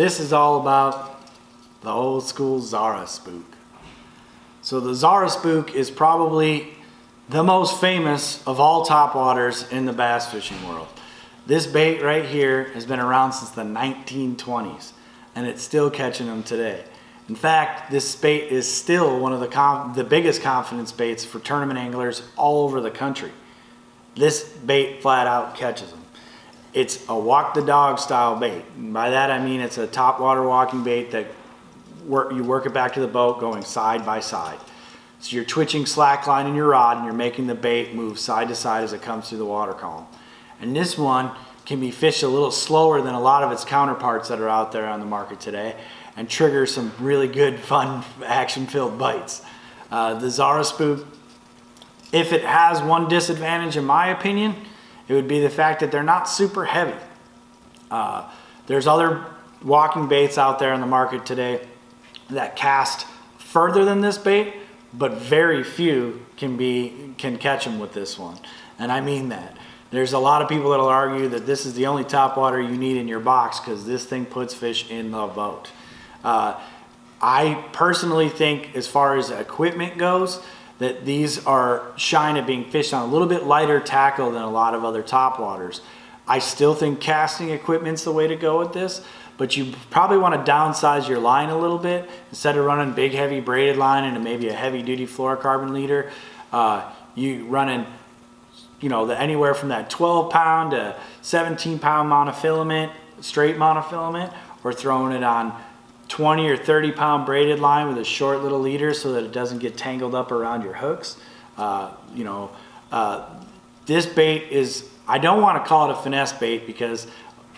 This is all about the old school Zara Spook. So the Zara Spook is probably the most famous of all topwaters in the bass fishing world. This bait right here has been around since the 1920s and it's still catching them today. In fact, this bait is still one of the biggest confidence baits for tournament anglers all over the country. This bait flat out catches them. It's a walk the dog style bait. And by that I mean it's a topwater walking bait that you work it back to the boat going side by side. So you're twitching slack line in your rod and you're making the bait move side to side as it comes through the water column. And this one can be fished a little slower than a lot of its counterparts that are out there on the market today and trigger some really good, fun, action-filled bites. The Zara Spook, if it has one disadvantage in my opinion, it would be the fact that they're not super heavy. There's other walking baits out there on the market today that cast further than this bait, but very few can catch them with this one. And I mean that. There's a lot of people that'll argue that this is the only topwater you need in your box because this thing puts fish in the boat. I personally think, as far as equipment goes, that these are shine at being fished on a little bit lighter tackle than a lot of other topwaters. I still think casting equipment's the way to go with this, but you probably want to downsize your line a little bit. Instead of running big heavy braided line into maybe a heavy duty fluorocarbon leader, you running anywhere from that 12 pound to 17 pound monofilament, straight monofilament, or throwing it on 20 or 30 pound braided line with a short little leader so that it doesn't get tangled up around your hooks. This bait is, I don't want to call it a finesse bait because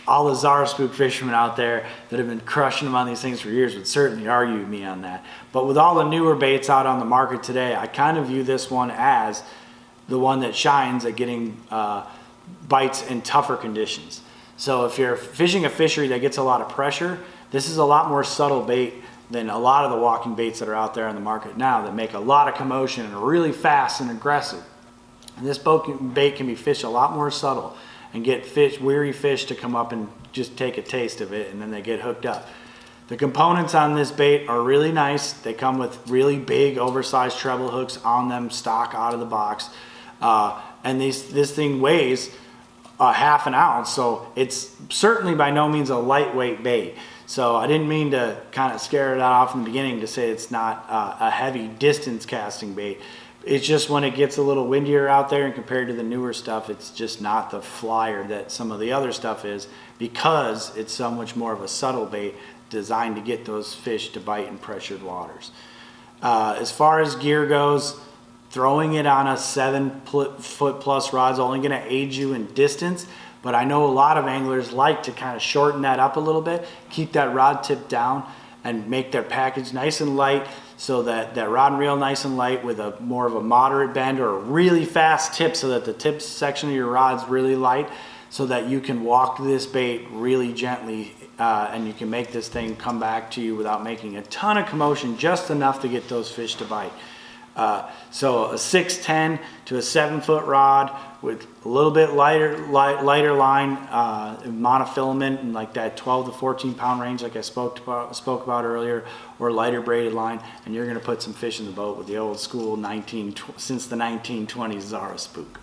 all the Zara Spook fishermen out there that have been crushing them on these things for years would certainly argue with me on that. But with all the newer baits out on the market today, I kind of view this one as the one that shines at getting bites in tougher conditions. So if you're fishing a fishery that gets a lot of pressure, this is a lot more subtle bait than a lot of the walking baits that are out there on the market now that make a lot of commotion and are really fast and aggressive. And this bait can be fished a lot more subtle and get weary fish to come up and just take a taste of it, and then they get hooked up. The components on this bait are really nice. They come with really big oversized treble hooks on them stock out of the box. And this thing weighs half an ounce, so it's certainly by no means a lightweight bait. So I didn't mean to kind of scare it off in the beginning to say it's not a heavy distance casting bait. It's just when it gets a little windier out there and compared to the newer stuff, it's just not the flyer that some of the other stuff is because it's so much more of a subtle bait designed to get those fish to bite in pressured waters. As far as gear goes, throwing it on a 7-foot plus rod is only going to aid you in distance, but I know a lot of anglers like to kind of shorten that up a little bit, keep that rod tip down, and make their package nice and light so that rod and reel nice and light with a more of a moderate bend or a really fast tip so that the tip section of your rod's really light so that you can walk this bait really gently and you can make this thing come back to you without making a ton of commotion, just enough to get those fish to bite. So a 6'10" to a 7-foot rod with a little bit lighter line, monofilament and like that 12 to 14 pound range like I spoke about earlier, or lighter braided line, and you're going to put some fish in the boat with the old school since the 1920s Zara Spook.